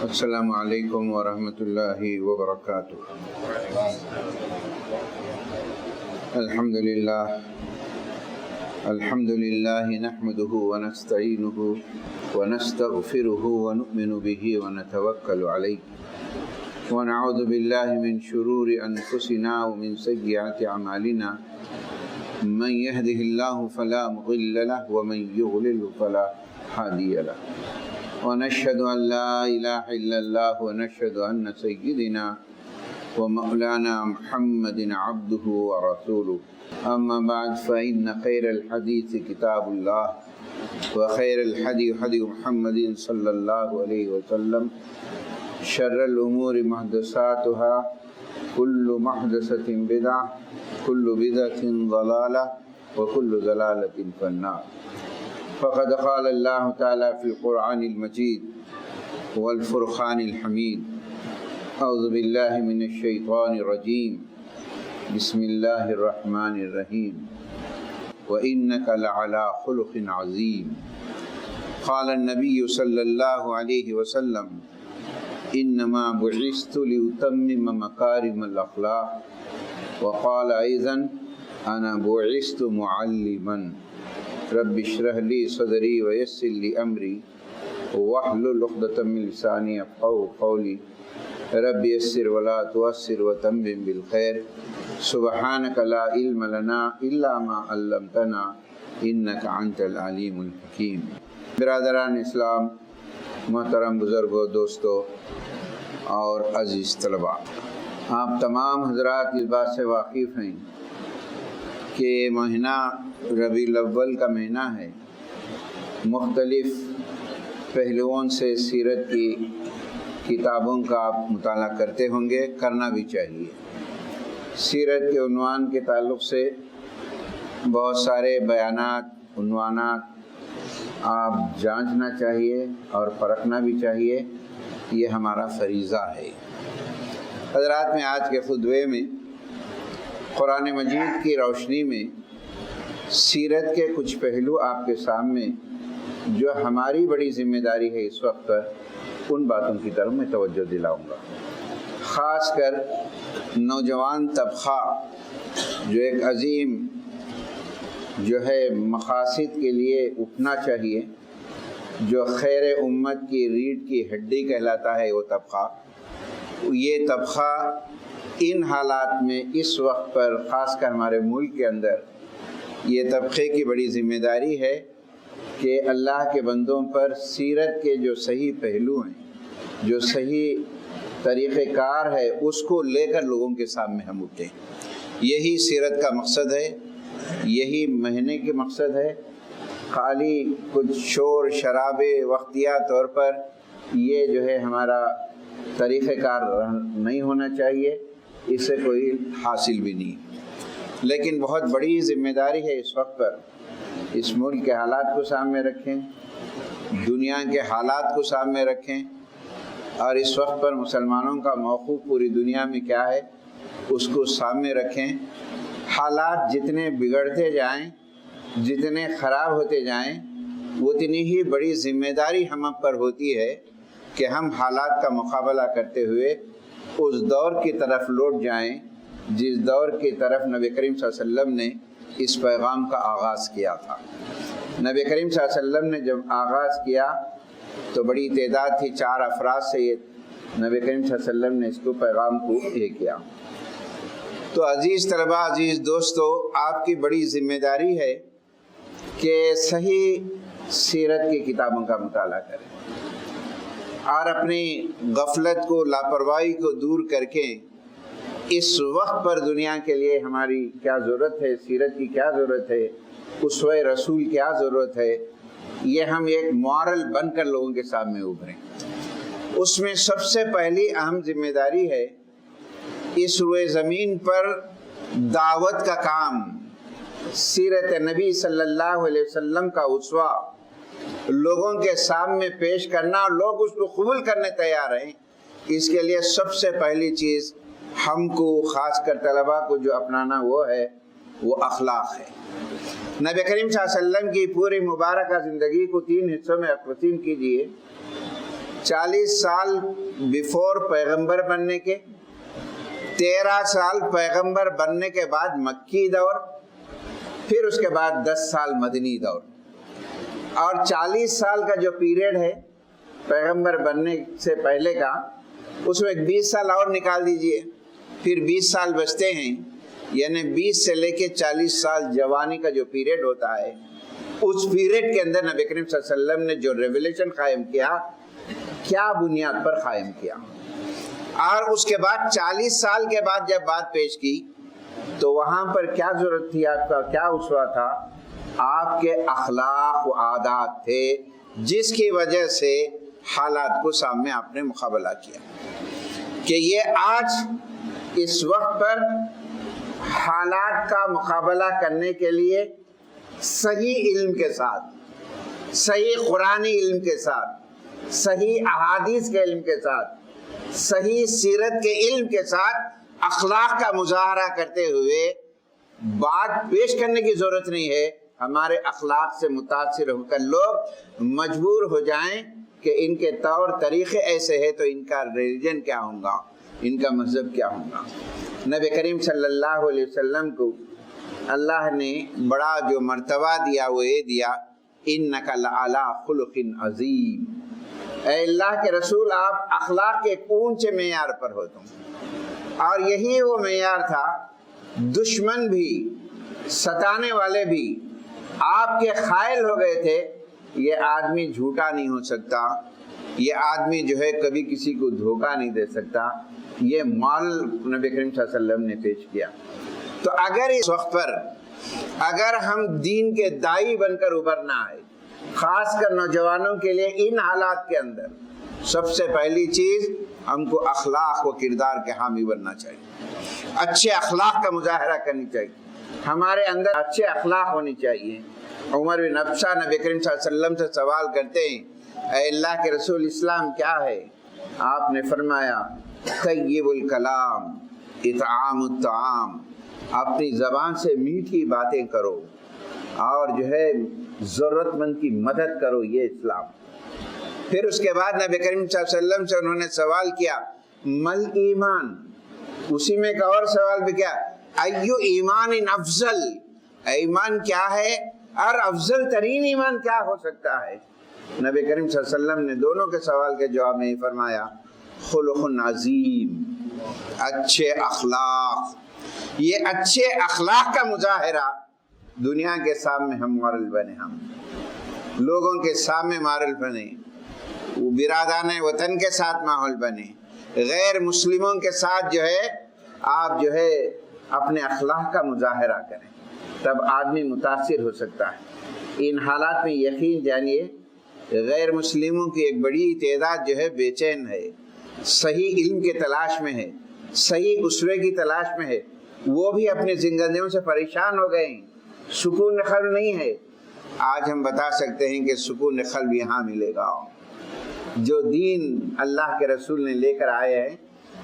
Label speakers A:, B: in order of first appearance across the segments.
A: السلام علیکم ورحمۃ اللہ وبرکاتہ۔ الحمد للہ نحمده ونستعینه ونستغفره ونؤمن به ونتوکل علیہ ونعوذ باللہ من شرور انفسنا ومن سیئات اعمالنا من يهده الله فلا مضل له ومن يضلل فلا هادي له ونشهد أن لا إله إلا الله ونشهد أن سيدنا ومولانا محمد عبده ورسوله أما بعد فإن خير الحديث كتاب الله وخير الهدي هدي محمد صلى الله عليه وسلم شر الأمور محدثاتها كل محدثة بدعة كل بدعة ضلالة وكل ضلالة في النار۔ فقد قال اللہ تعالی فی القرآن المجید والفرقان الحمید اعوذ باللہ من الشیطان الرجیم بسم اللہ الرحمن الرحیم وإنک لعلی خلق عظیم۔ قال النبی صلی اللہ علیہ وسلم انما بعثت لأتمم مکارم الاخلاق وقال ایضا انا بعثت معلما رب اشرح لی صدری ویسر لی امری واحلل عقدۃ من لسانی یفقہوا قولی رب یسر ولا تعسر وتمم بالخیر سبحانک لا علم لنا الا ما علمتنا انک انت العلیم الحکیم۔ برادران اسلام، محترم بزرگوں، دوستوں اور عزیز طلباء، آپ تمام حضرات اس بات سے واقف ہیں کہ مہینہ ربیع الاول کا مہینہ ہے۔ مختلف پہلوؤں سے سیرت کی کتابوں کا آپ مطالعہ کرتے ہوں گے، کرنا بھی چاہیے۔ سیرت کے عنوان کے تعلق سے بہت سارے بیانات، عنوانات آپ جانچنا چاہیے اور پرکھنا بھی چاہیے، یہ ہمارا فریضہ ہے۔ حضرات، میں آج کے خطبے میں قرآن مجید کی روشنی میں سیرت کے کچھ پہلو آپ کے سامنے جو ہماری بڑی ذمہ داری ہے اس وقت پر، ان باتوں کی طرف میں توجہ دلاؤں گا۔ خاص کر نوجوان طبقہ جو ایک عظیم جو ہے مقاصد کے لیے اٹھنا چاہیے، جو خیر امت کی ریڑھ کی ہڈی کہلاتا ہے، وہ طبقہ، یہ طبقہ ان حالات میں اس وقت پر خاص کر ہمارے ملک کے اندر یہ طبقے کی بڑی ذمہ داری ہے کہ اللہ کے بندوں پر سیرت کے جو صحیح پہلو ہیں، جو صحیح طریقہ کار ہے، اس کو لے کر لوگوں کے سامنے ہم اٹھیں۔ یہی سیرت کا مقصد ہے، یہی مہینے کے مقصد ہے۔ خالی کچھ شور شرابے وقتیہ طور پر یہ جو ہے ہمارا طریقہ کار نہیں ہونا چاہیے، اس سے کوئی حاصل بھی نہیں۔ لیکن بہت بڑی ذمہ داری ہے اس وقت پر، اس ملک کے حالات کو سامنے رکھیں، دنیا کے حالات کو سامنے رکھیں، اور اس وقت پر مسلمانوں کا موقف پوری دنیا میں کیا ہے اس کو سامنے رکھیں۔ حالات جتنے بگڑتے جائیں، جتنے خراب ہوتے جائیں، اتنی ہی بڑی ذمہ داری ہم پر ہوتی ہے کہ ہم حالات کا مقابلہ کرتے ہوئے اس دور کی طرف لوٹ جائیں جس دور کی طرف نبی کریم صلی اللہ علیہ وسلم نے اس پیغام کا آغاز کیا تھا۔ نبی کریم صلی اللہ علیہ وسلم نے جب آغاز کیا تو بڑی تعداد تھی، 4 افراد سے یہ نبی کریم صلی اللہ علیہ وسلم نے اس کو پیغام کو یہ کیا۔ تو عزیز طلباء، عزیز دوستو، آپ کی بڑی ذمہ داری ہے کہ صحیح سیرت کی کتابوں کا مطالعہ کریں اور اپنی غفلت کو، لاپرواہی کو دور کر کے اس وقت پر دنیا کے لیے ہماری کیا ضرورت ہے، سیرت کی کیا ضرورت ہے، اسوہ رسول کیا ضرورت ہے، یہ ہم ایک مورل بن کر لوگوں کے سامنے ابھریں۔ اس میں سب سے پہلی اہم ذمہ داری ہے اس روئے زمین پر دعوت کا کام، سیرت نبی صلی اللہ علیہ وسلم کا اسوہ لوگوں کے سامنے پیش کرنا، اور لوگ اس کو قبول کرنے تیار ہیں۔ اس کے لیے سب سے پہلی چیز ہم کو، خاص کر طلباء کو جو اپنانا وہ ہے، وہ اخلاق ہے۔ نبی کریم صلی اللہ علیہ وسلم کی پوری مبارکہ زندگی کو 3 حصوں میں تقسیم کیجئے۔ 40 سال بیفور پیغمبر بننے کے، 13 سال پیغمبر بننے کے بعد مکی دور، پھر اس کے بعد 10 سال مدنی دور، اور 40 سال کا جو پیریڈ ہے پیغمبر بننے سے پہلے کا، اس میں 20 سال اور نکال دیجئے، پھر 20 سال بچتے ہیں، یعنی 20 سے لے کے 40 سال جوانی کا جو پیریڈ ہوتا ہے، اس پیریڈ کے اندر نبی کریم صلی اللہ علیہ وسلم نے جو ریولیشن قائم کیا، کیا بنیاد پر قائم کیا، اور اس کے بعد 40 سال کے بعد جب بات پیش کی تو وہاں پر کیا ضرورت تھی، آپ کا کیا اسوہ تھا؟ آپ کے اخلاق و عادات تھے، جس کی وجہ سے حالات کو سامنے آپ نے مقابلہ کیا کہ یہ آج اس وقت پر حالات کا مقابلہ کرنے کے لیے صحیح علم کے ساتھ، صحیح قرآنی علم کے ساتھ، صحیح احادیث کے علم کے ساتھ، صحیح سیرت کے علم کے ساتھ اخلاق کا مظاہرہ کرتے ہوئے بات پیش کرنے کی ضرورت نہیں ہے۔ ہمارے اخلاق سے متاثر ہو کر لوگ مجبور ہو جائیں کہ ان کے طور طریقے ایسے ہیں تو ان کا ریلیجن کیا ہوگا، ان کا مذہب کیا ہوگا۔ نبی کریم صلی اللہ علیہ وسلم کو اللہ نے بڑا جو مرتبہ دیا وہ یہ دیا، انک لعلی خلق عظیم، اے اللہ کے رسول آپ اخلاق کے اونچے معیار پر ہو تم۔ اور یہی وہ معیار تھا، دشمن بھی، ستانے والے بھی آپ کے قائل ہو گئے تھے یہ آدمی جھوٹا نہیں ہو سکتا، یہ آدمی جو ہے کبھی کسی کو دھوکہ نہیں دے سکتا، یہ مال نبی کریم صلی اللہ علیہ وسلم نے پیش کیا۔ تو اگر اس وقت پر اگر ہم دین کے داعی بن کر ابھرنا ہے، خاص کر نوجوانوں کے لیے ان حالات کے اندر، سب سے پہلی چیز ہم کو اخلاق و کردار کے حامی بننا چاہیے، اچھے اخلاق کا مظاہرہ کرنی چاہیے، ہمارے اندر اچھے اخلاق ہونی چاہیے۔ عمر بن ابسہ نبی کریم صلی اللہ علیہ وسلم سے سوال کرتے ہیں، اے اللہ کے رسول اسلام کیا ہے؟ آپ نے فرمایا طیب الکلام اطعام الطعام، اپنی زبان سے میٹھی باتیں کرو اور جو ہے ضرورت مند کی مدد کرو، یہ اسلام۔ پھر اس کے بعد نبی کریم صلی اللہ علیہ وسلم سے انہوں نے سوال کیا مل ایمان، اسی میں ایک اور سوال بھی کیا، ایو ایمان افضل، ایمان کیا ہے اور افضل ترین ایمان کیا ہو سکتا ہے؟ نبی کریم صلی اللہ علیہ وسلم نے دونوں کے سوال کے جواب میں فرمایا خلق عظیم، اچھے اخلاق۔ یہ اچھے اخلاق کا مظاہرہ دنیا کے سامنے ہم ماڈل بنے، ہم لوگوں کے سامنے ماڈل بنے، برادران وطن کے ساتھ ماحول بنے، غیر مسلموں کے ساتھ جو ہے آپ جو ہے اپنے اخلاق کا مظاہرہ کریں، تب آدمی متاثر ہو سکتا ہے۔ ان حالات میں یقین جانیے غیر مسلموں کی ایک بڑی تعداد جو ہے بے چین ہے، صحیح علم کے تلاش میں ہے، صحیح اسوے کی تلاش میں ہے، وہ بھی اپنی زندگیوں سے پریشان ہو گئے ہیں، سکون قلب نہیں ہے۔ آج ہم بتا سکتے ہیں کہ سکون قلب یہاں ملے گا۔ جو دین اللہ کے رسول نے لے کر آئے ہیں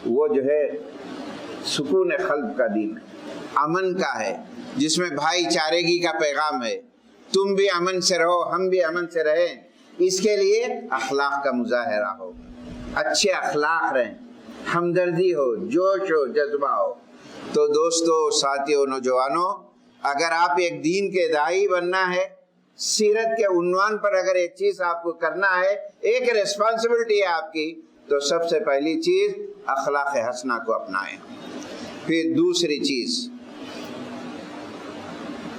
A: وہ جو ہے سکون قلب کا دین ہے، امن کا ہے، جس میں بھائی چارگی کا پیغام ہے، تم بھی امن سے رہو ہم بھی امن سے رہیں، اس کے لیے اخلاق کا مظاہرہ ہو، اچھے اخلاق رہیں، ہمدردی ہو، جوش ہو، جذبہ ہو۔ تو دوستو، ساتھیو، نوجوانوں، اگر آپ ایک دین کے داعی بننا ہے، سیرت کے عنوان پر اگر ایک چیز آپ کو کرنا ہے، ایک ریسپانسبلٹی ہے آپ کی، تو سب سے پہلی چیز اخلاق حسنہ کو اپنائیں۔ پھر دوسری چیز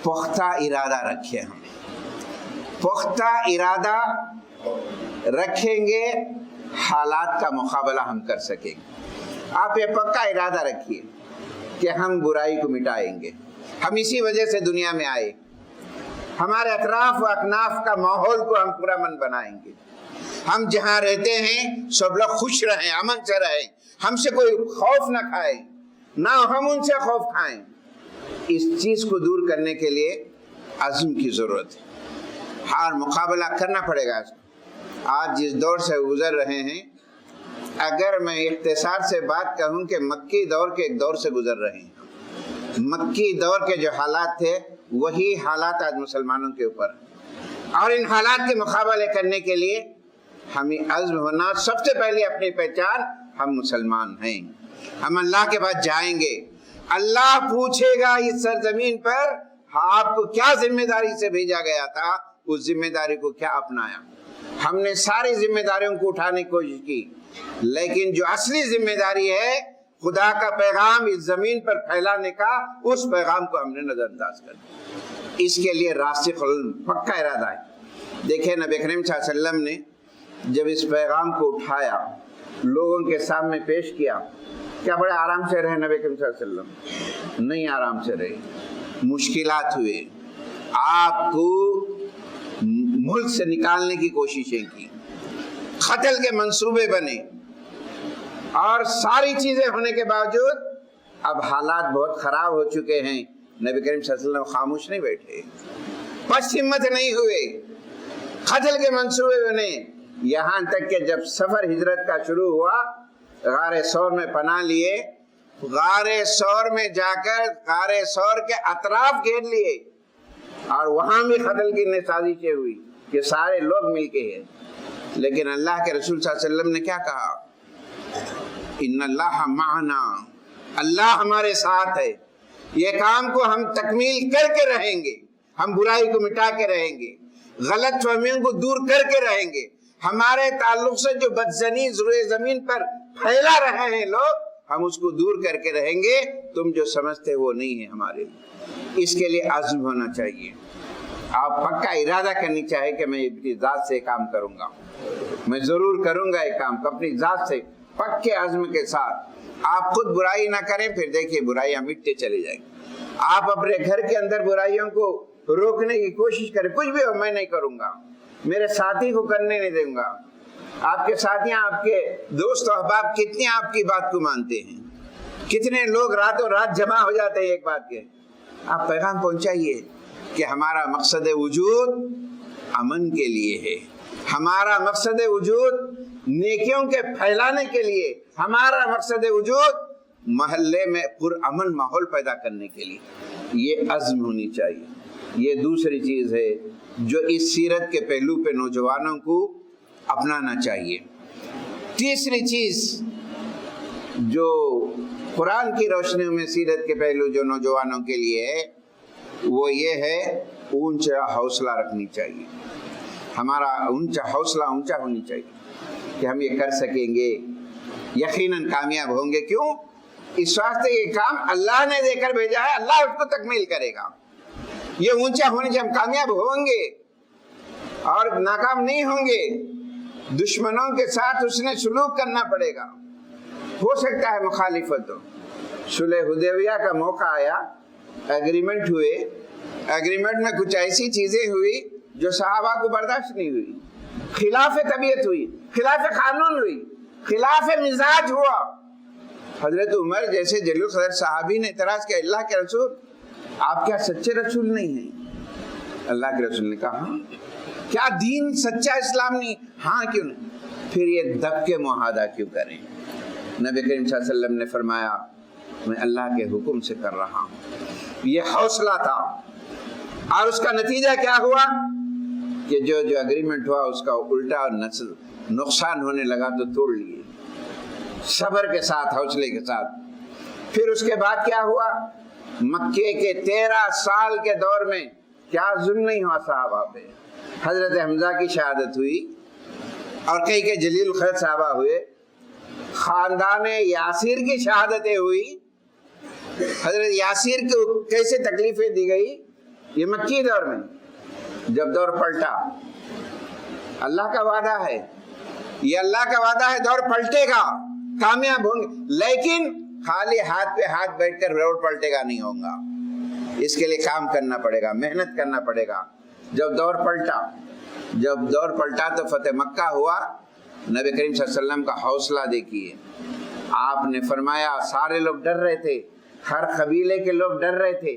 A: پختہ ارادہ رکھیں، ہم پختہ ارادہ رکھیں گے حالات کا مقابلہ ہم کر سکیں گے۔ آپ یہ پکا ارادہ رکھیے کہ ہم برائی کو مٹائیں گے، ہم اسی وجہ سے دنیا میں آئے، ہمارے اطراف و اکناف کا ماحول کو ہم پورا من بنائیں گے، ہم جہاں رہتے ہیں سب لوگ خوش رہیں، امن سے رہیں، ہم سے کوئی خوف نہ کھائے، نہ ہم ان سے خوف کھائیں۔ اس چیز کو دور کرنے کے لیے عزم کی ضرورت ہے، ہر مقابلہ کرنا پڑے گا۔ آج جس دور سے گزر رہے ہیں، اگر میں اختصار سے بات کہوں کہ مکی دور کے ایک دور سے گزر رہے ہیں، مکی دور کے جو حالات تھے وہی حالات آج مسلمانوں کے اوپر، اور ان حالات کے مقابلے کرنے کے لیے ہمیں عزم ہونا سب سے پہلے اپنی پہچان، ہم مسلمان ہیں، ہم اللہ کے پاس جائیں گے، اللہ پوچھے گا اس سرزمین پر آپ کو کیا ذمہ داری سے بھیجا گیا تھا، اس ذمہ داری کو کیا اپنایا۔ ہم نے ساری ذمہ داریوں کو اٹھانے کی کوشش کی، لیکن جو اصلی ذمہ داری ہے خدا کا پیغام اس زمین پر پھیلانے کا، اس پیغام کو ہم نے نظر انداز کر دیا۔ اس کے لیے راسخ پکا ارادہ ہے۔ دیکھیں نبی کریم صلی اللہ علیہ وسلم نے جب اس پیغام کو اٹھایا، لوگوں کے سامنے پیش کیا، کیا بڑے آرام سے رہے نبی کریم صلی اللہ علیہ وسلم؟ نہیں آرام سے رہے، مشکلات ہوئے، آپ کو ملک سے نکالنے کی کوششیں کی، قتل کے منصوبے بنے، اور ساری چیزیں ہونے کے باوجود اب حالات بہت خراب ہو چکے ہیں، نبی کریم صلی اللہ علیہ وسلم خاموش نہیں بیٹھے، پس ہمت نہیں ہوئے، قتل کے منصوبے بنے، یہاں تک کہ جب سفر ہجرت کا شروع ہوا، غار ثور میں پناہ لیے، غار ثور میں جا کر غار ثور کے اطراف گھیر لیے، اور وہاں بھی قتل کی سازشیں ہوئی کہ سارے لوگ مل کے ہیں۔ لیکن اللہ کے رسول صلی اللہ علیہ وسلم نے کیا کہا؟ ان اللہ معنا، اللہ ہمارے ساتھ ہے، یہ کام کو ہم تکمیل کر کے رہیں گے، ہم برائی کو مٹا کے رہیں گے، غلط فہمیوں کو دور کر کے رہیں گے، ہمارے تعلق سے جو بدزنی روئے زمین پر پھیلا رہے ہیں لوگ، ہم اس کو دور کر کے رہیں گے، تم جو سمجھتے وہ نہیں ہے ہمارے لیے۔ اس کے لیے عزم ہونا چاہیے، آپ پکا ارادہ کرنی چاہیے کہ میں اپنی ذات سے کام کروں گا، میں ضرور کروں گا یہ کام، اپنی ذات سے پکے عزم کے ساتھ۔ آپ خود برائی نہ کریں، پھر دیکھیے برائیاں مٹتے چلے جائیں گی۔ آپ اپنے گھر کے اندر برائیوں کو روکنے کی کوشش کریں، کچھ بھی ہو میں نہیں کروں گا، میرے ساتھی کو کرنے نہیں دوں گا۔ آپ کے ساتھیاں، آپ کے دوست و احباب کتنے آپ کی بات کو مانتے ہیں، کتنے لوگ راتوں رات جمع ہو جاتے ہیں ایک بات کے۔ آپ پیغام پہنچائیے کہ ہمارا مقصد وجود امن کے لیے ہے، ہمارا مقصد وجود نیکیوں کے پھیلانے کے لیے، ہمارا مقصد وجود محلے میں پرامن ماحول پیدا کرنے کے لیے۔ یہ عزم ہونی چاہیے۔ یہ دوسری چیز ہے جو اس سیرت کے پہلو پہ نوجوانوں کو اپنانا چاہیے۔ تیسری چیز جو قرآن کی روشنی میں سیرت کے پہلو جو نوجوانوں کے لیے ہے، وہ یہ ہے اونچا حوصلہ رکھنی چاہیے۔ ہمارا حوصلہ اونچا ہونی چاہیے کہ ہم یہ کر سکیں گے، یقیناً کامیاب ہوں گے۔ کیوں؟ اس واسطے یہ کام اللہ نے دے کر بھیجا ہے، اللہ اس کو تکمیل کرے گا۔ یہ اونچا ہونے سے ہم کامیاب ہوں گے اور ناکام نہیں ہوں گے۔ دشمنوں کے ساتھ اس نے سلوک کرنا پڑے گا، ہو سکتا ہے مخالفت ہو۔ صلح حدیبیہ کا موقع آیا، ایگریمنٹ ہوئے، ایگریمنٹ میں کچھ ایسی چیزیں ہوئی جو صحابہ کو برداشت نہیں ہوئی، خلاف طبیعت ہوئی، خلاف قانون ہوئی، خلاف مزاج ہوا۔ حضرت عمر جیسے جلیل القدر صحابی نے اعتراض کیا، اللہ کے رسول آپ کیا سچے رسول نہیں ہیں؟ اللہ کے رسول نے کہا ہاں۔ کیا دین سچا اسلام نہیں؟ ہاں کیوں نہیں؟ پھر یہ دب کے معاہدہ کیوں کریں؟ نبی کریم صلی اللہ علیہ وسلم نے فرمایا میں اللہ کے حکم سے کر رہا ہوں۔ یہ حوصلہ تھا، اور اس کا نتیجہ کیا ہوا کہ جو اگریمنٹ ہوا اس کا الٹا نقصان ہونے لگا تو توڑ لیے، صبر کے ساتھ، حوصلے کے ساتھ۔ پھر اس کے بعد کیا ہوا؟ مکے کے 13 سال کے دور میں کیا ظلم نہیں ہوا صحابہ پہ؟ حضرت حمزہ کی شہادت ہوئی اور کئی جلیل القدر صحابہ ہوئے، خاندان یاسر کی شہادتیں ہوئی، حضرت یاسر کو کیسے تکلیفیں دی گئی۔ یہ مکی دور میں جب دور پلٹا، اللہ کا وعدہ ہے، یہ اللہ کا وعدہ ہے، دور پلٹے گا، کامیاب ہوں گے، لیکن خالی ہاتھ پہ ہاتھ بیٹھ کر دور پلٹے گا نہیں ہوگا۔ اس کے لیے کام کرنا پڑے گا، محنت کرنا پڑے گا۔ جب دور پلٹا تو فتح مکہ ہوا۔ نبی کریم صلی اللہ علیہ وسلم کا حوصلہ دیکھیے، آپ نے فرمایا سارے لوگ ڈر رہے تھے، ہر قبیلے کے لوگ ڈر رہے تھے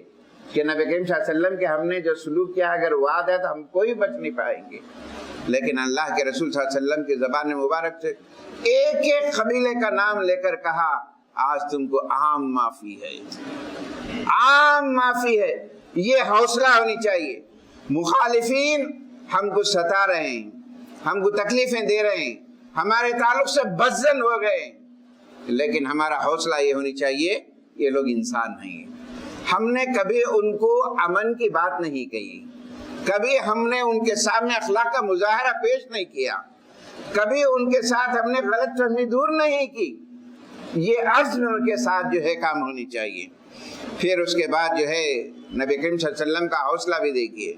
A: کہ نبی کریم صلی اللہ علیہ وسلم کے ہم نے جو سلوک کیا اگر وعد ہے تو ہم کوئی بچ نہیں پائیں گے۔ لیکن اللہ کے رسول صلی اللہ علیہ وسلم کی زبان مبارک سے ایک ایک قبیلے کا نام لے کر کہا آج تم کو عام معافی ہے، عام معافی ہے۔ یہ حوصلہ ہونی چاہیے۔ مخالفین ہم کو ستا رہے ہیں، ہم کو تکلیفیں دے رہے ہیں، ہمارے تعلق سے بدزن ہو گئے، لیکن ہمارا حوصلہ یہ ہونی چاہیے یہ لوگ انسان ہیں۔ ہم نے کبھی ان کو امن کی بات نہیں کہی، کبھی ہم نے ان کے سامنے اخلاق کا مظاہرہ پیش نہیں کیا، کبھی ان کے ساتھ ہم نے غلط فہمی دور نہیں کی۔ یہ عزم ان کے ساتھ جو ہے کام ہونی چاہیے۔ پھر اس کے بعد جو ہے نبی کریم صلی اللہ علیہ وسلم کا حوصلہ بھی دیکھیے۔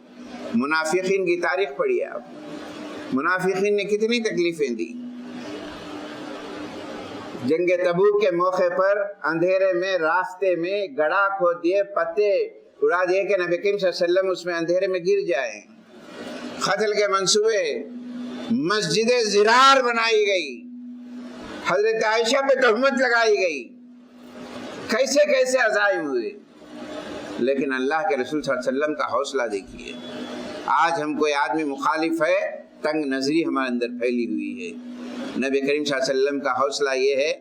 A: منافقین کی تاریخ پڑھیے آپ، منافقین نے کتنی تکلیفیں دی۔ جنگ تبوک کے موقع پر اندھیرے میں راستے میں گڑھا کھود دیے، پتے اڑا دیے کہ نبی کریم صلی اللہ علیہ وسلم اس میں اندھیرے میں گر جائیں۔ قتل کے منصوبے، مسجد زرار بنائی گئی، حضرت عائشہ پہ تہمت لگائی گئی، کیسے کیسے عزائم ہوئے، لیکن اللہ کے رسول صلی اللہ علیہ وسلم کا حوصلہ دیکھیے۔ آج ہم کوئی آدمی مخالف ہے، تنگ نظری ہمارے اندر پھیلی ہوئی ہے۔ نبی کریم صلی اللہ علیہ وسلم کا حوصلہ یہ ہے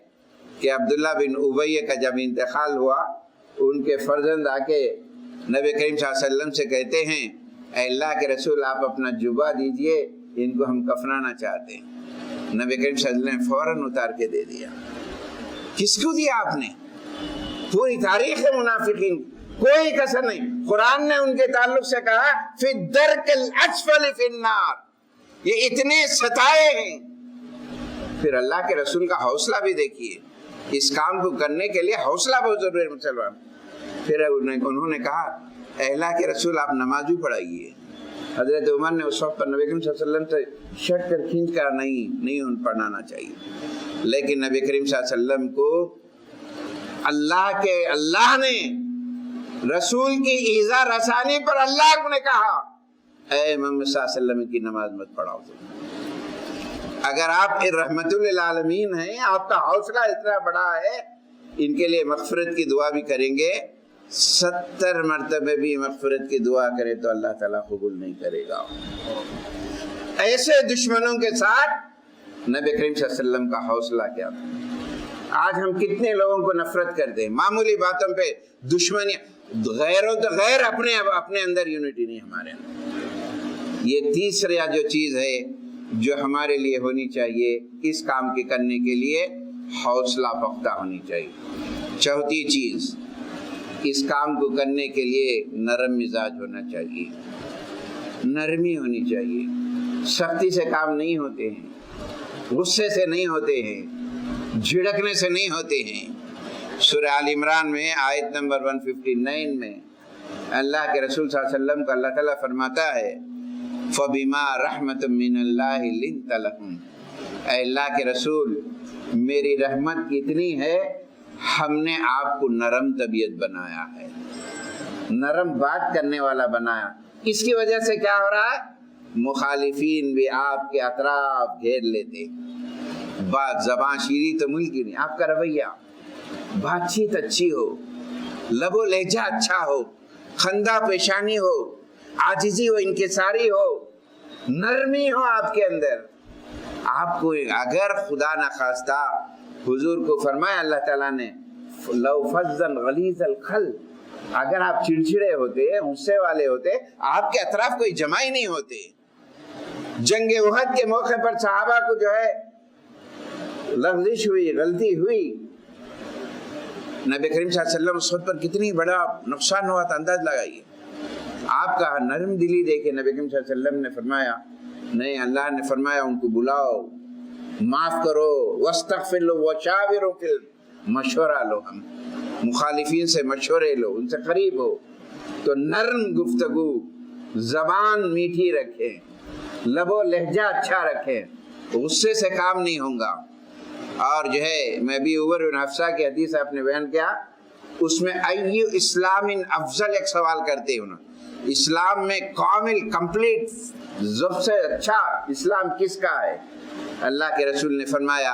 A: کہ عبداللہ بن ابی کا جب انتقال ہوا، ان کے فرزند آ کے نبی کریم صلی اللہ علیہ وسلم سے کہتے ہیں اے اللہ کے رسول آپ اپنا جبہ دیجئے، ان کو ہم کفنانا چاہتے ہیں۔ نبی کریم صلی اللہ علیہ وسلم نے فوراً اتار کے دے دیا۔ کس کو دیا آپ نے؟ پوری تاریخ ہے منافقین، کوئی کسر نہیں۔ قرآن نے ان کے تعلق سے کہا فی الدرک الاسفل فی النار، یہ اتنے ستائے ہیں۔ پھر اللہ کے رسول کا حوصلہ بھی دیکھیے، اس کام کو کرنے کے لیے حوصلہ بہت ضروری ہے مسلمان۔ پھر انہوں نے کہا اے اللہ کے رسول آپ نماز بھی پڑھائیے۔ حضرت عمر نے اس وقت پر نبی کریم صلی اللہ علیہ وسلم سے شٹ کر کھینچ کر نہیں پڑھانا چاہیے، لیکن نبی کریم صلی اللہ علیہ وسلم کو اللہ نے رسول کی ایذا رسانی پر اللہ نے کہا اے محمد صلی اللہ علیہ وسلم کی نماز مت پڑھاؤ۔ اگر آپ رحمت للعالمین ہیں، آپ کا حوصلہ اتنا بڑا ہے، ان کے لیے مغفرت کی دعا بھی کریں گے، 70 مرتبہ بھی مغفرت کی دعا کرے تو اللہ تعالیٰ قبول نہیں کرے گا۔ ایسے دشمنوں کے ساتھ نبی کریم صلی اللہ علیہ وسلم کا حوصلہ کیا تھا۔ آج ہم کتنے لوگوں کو نفرت کرتے ہیں، معمولی باتوں پہ دشمنی، غیروں تو غیر، اپنے اندر یونٹی نہیں ہمارے اندر۔ یہ تیسرا جو چیز ہے جو ہمارے لیے ہونی چاہیے اس کام کے کرنے کے لیے، حوصلہ پختہ ہونی چاہیے۔ چوتھی چیز، اس کام کو کرنے کے لیے نرم مزاج ہونا چاہیے، نرمی ہونی چاہیے۔ سختی سے کام نہیں ہوتے ہیں، غصے سے نہیں ہوتے ہیں، جھڑکنے سے نہیں ہوتے ہیں۔ سورہ آل عمران میں آیت نمبر 159 میں اللہ کے رسول صلی اللہ علیہ وسلم کو اللہ تعالیٰ فرماتا ہے فَبِمَا رَحْمَةٍ مِّنَ اللَّهِ لِنْتَ لَهُمْ، اے اللہ کے رسول میری رحمت اتنی ہے، ہم نے آپ کو نرم طبیعت بنایا ہے، نرم بات کرنے والا بنایا۔ اس کی وجہ سے کیا ہو رہا ہے؟ مخالفین بھی آپ کے اطراف گھیر لیتے۔ بات زبان شیریں تو ملک ہی نہیں، آپ کا رویہ، بات چیت اچھی ہو، لب و لہجہ اچھا ہو، خندہ پیشانی ہو، عاجزی ہو، انکساری ہو، نرمی ہو آپ کے اندر۔ آپ کو اگر خدا نخواستہ حضور کو فرمایا اللہ تعالیٰ نے لو فظا غلیظ القلب، اگر آپ چڑچڑے ہوتے، غصے والے ہوتے، آپ کے اطراف کوئی جمع ہی نہیں ہوتے۔ جنگ احد کے موقع پر صحابہ کو جو ہے لغزش ہوئی، غلطی ہوئی، نبی کریم صلی اللہ علیہ وسلم اس وقت پر کتنی بڑا نقصان ہوا تھا، انداز لگائیے۔ آپ کا نرم دلی دیکھے نبی کریم صلی اللہ علیہ وسلم نے فرمایا نہیں، اللہ نے فرمایا ان کو بلاؤ، معاف کرو، واستغفر لو وشاوروا فی، مشورہ لو، ہم مخالفین سے مشورے لو، ان سے قریب ہو۔ تو نرم گفتگو، زبان میٹھی رکھیں، لب و لہجہ اچھا رکھیں، غصے سے کام نہیں ہوگا۔ اور جو ہے میں بھی عمر بن حفصہ کی حدیث آپ نے بیان کیا، اس میں ایو اسلام افضل ایک سوال کرتے ہیں، اسلام میں کامل کمپلیٹ سب سے اچھا اسلام کس کا ہے؟ اللہ کے رسول نے فرمایا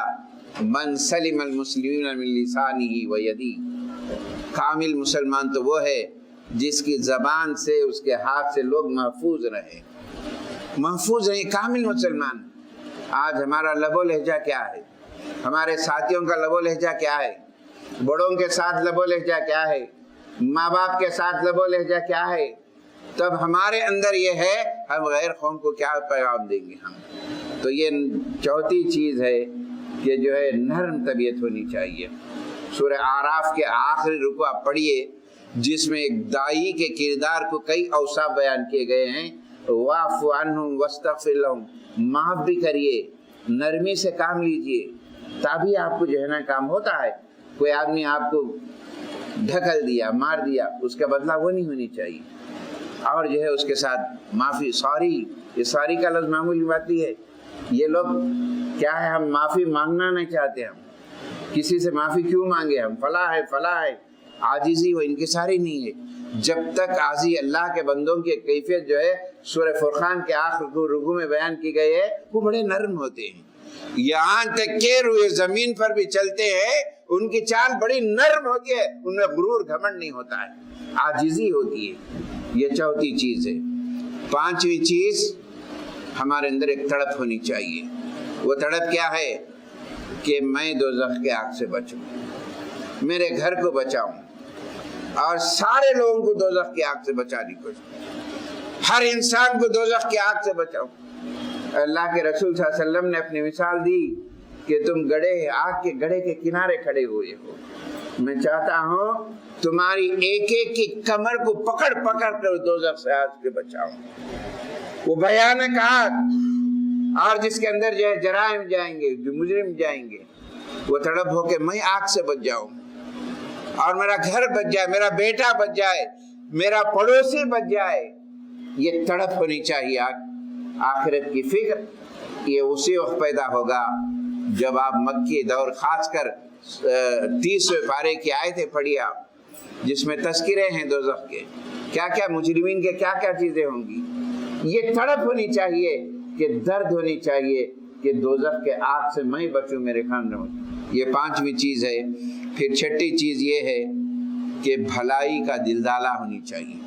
A: من سلم المسلمین من لسانہ و یدہ، کامل مسلمان تو وہ ہے جس کی زبان سے، اس کے ہاتھ سے لوگ محفوظ رہے، محفوظ رہے، کامل مسلمان۔ آج ہمارا لب و لہجہ کیا ہے؟ ہمارے ساتھیوں کا لب و لہجہ کیا ہے؟ بڑوں کے ساتھ لب و لہجہ کیا ہے؟ ماں باپ کے ساتھ لب و لہجہ کیا ہے؟ تب ہمارے اندر یہ ہے ہم غیر قوم کو کیا پیغام دیں گے ہم؟ تو یہ چوتھی چیز ہے کہ جو ہے نرم طبیعت ہونی چاہیے۔ سورہ اعراف کے آخری رکوع آپ پڑھیے جس میں ایک دائی کے کردار کو کئی اوصاف بیان کیے گئے ہیں۔ واعف عنہم واستغفر لہم، معاف بھی کریے، نرمی سے کام لیجئے، تبھی آپ کو جو ہے نا کام ہوتا ہے۔ کوئی آدمی آپ کو ڈھکل دیا، مار دیا، اس کا بدلہ وہ نہیں ہونی چاہیے، اور جو ہے اس کے ساتھ معافی، سوری، یہ سوری کا لفظ معمولی بات نہیں ہے۔ یہ لوگ کیا ہے، ہم معافی مانگنا نہیں چاہتے، ہم کسی سے معافی کیوں مانگے، ہم فلاں ہے، عاجزی و انکساری نہیں ہے۔ جب تک عاجزی اللہ کے بندوں کی کیفیت جو ہے سورہ فرقان کے آخر رکوع میں بیان کی گئی ہے، وہ بڑے نرم ہوتے ہیں، یہاں تک کہ روئے زمین پر بھی چلتے ہیں، ان کی چال بڑی نرم ہوتی ہے، ان میں غرور گھمنڈ نہیں ہوتا ہے، عاجزی ہوتی ہے۔ یہ چوتھی چیز ہے۔ پانچویں چیز، ہمارے اندر ایک تڑپ ہونی چاہیے۔ وہ تڑپ کیا ہے کہ میں دوزخ کے آگ سے بچوں، میرے گھر کو بچاؤں اور سارے لوگوں کو دوزخ کی آگ سے بچانے کی کوشش، ہر انسان کو دوزخ کی آگ سے بچاؤں۔ اللہ کے رسول صلی اللہ علیہ وسلم نے اپنی مثال دی کہ تم آگ کے گڑھے کے کنارے کھڑے ہوئے ہو، میں چاہتا ہوں تمہاری ایک ایک کی کمر کو پکڑ پکڑ کر دوزخ سے آگ سے بچاؤں۔ وہ بھیانک آگ، اور جس کے اندر جو ہے جرائم جائیں گے، جو مجرم جائیں گے، وہ تڑپ ہو کہ میں آگ سے بچ جاؤں اور میرا گھر بچ جائے، میرا بیٹا بچ جائے، میرا پڑوسی بچ جائے۔ یہ تڑپ ہونی چاہیے۔ آخرت کی فکر یہ اسی وقت پیدا ہوگا جب آپ مکی دور، خاص کر 30ویں پارے کی آیتیں پڑھیے آپ، جس میں تذکرے ہیں دوزخ کے، کیا کیا مجرمین کے کیا کیا چیزیں ہوں گی۔ یہ تڑپ ہونی چاہیے کہ درد ہونی چاہیے کہ دوزخ کے آگ سے میں بچوں، میرے خاندان۔ یہ پانچویں چیز ہے۔ پھر چھٹی چیز یہ ہے کہ بھلائی کا دلدالہ ہونی چاہیے۔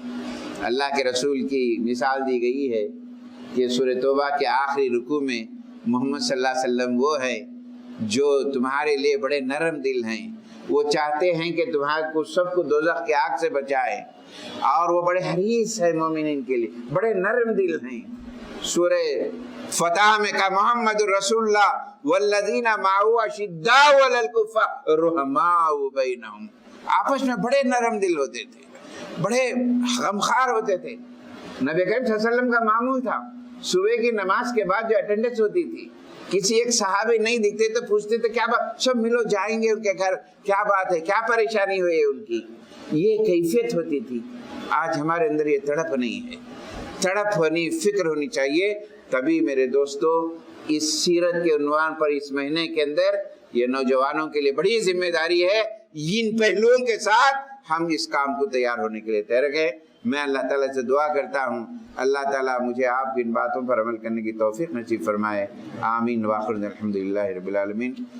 A: اللہ کے رسول کی مثال دی گئی ہے کہ سورہ توبہ کے آخری رکوع میں محمد صلی اللہ علیہ وسلم وہ ہے جو تمہارے لیے بڑے نرم دل ہیں، وہ چاہتے ہیں کہ تمہارے کو سب کو دوزخ کے آگ سے بچائے، اور وہ بڑے حریص ہیں مومنین کے لیے، بڑے نرم دل ہیں۔ سورہ فتح میں کہا محمد رسول اللہ والذین معه اشداء علی الکفار رحماء بینہم، آپس میں بڑے نرم دل ہوتے تھے، بڑے غمخوار ہوتے تھے۔ نبی کریم صلی اللہ علیہ وسلم کا معمول تھا صبح کی نماز کے بعد جو اٹینڈنس ہوتی تھی، کسی ایک صحابی نہیں دکھتے تو پوچھتے تھے کیا بات، سب ملو جائیں گے ان کے گھر، کیا بات ہے، کیا پریشانی ہوئی ہے ان کی، یہ کیفیت ہوتی تھی۔ آج ہمارے اندر یہ تڑپ نہیں ہے، تڑپ ہونی، فکر ہونی چاہیے۔ تبھی میرے دوستو اس سیرت کے عنوان پر اس مہینے کے اندر یہ نوجوانوں کے لیے بڑی ذمہ داری ہے، ان پہلوؤں کے ساتھ ہم اس کام کو تیار ہونے کے لیے تیار گئے۔ میں اللہ تعالیٰ سے دعا کرتا ہوں اللہ تعالیٰ مجھے آپ کی ان باتوں پر عمل کرنے کی توفیق نصیب فرمائے۔ آمین۔ وآخر الحمدللہ رب العالمین۔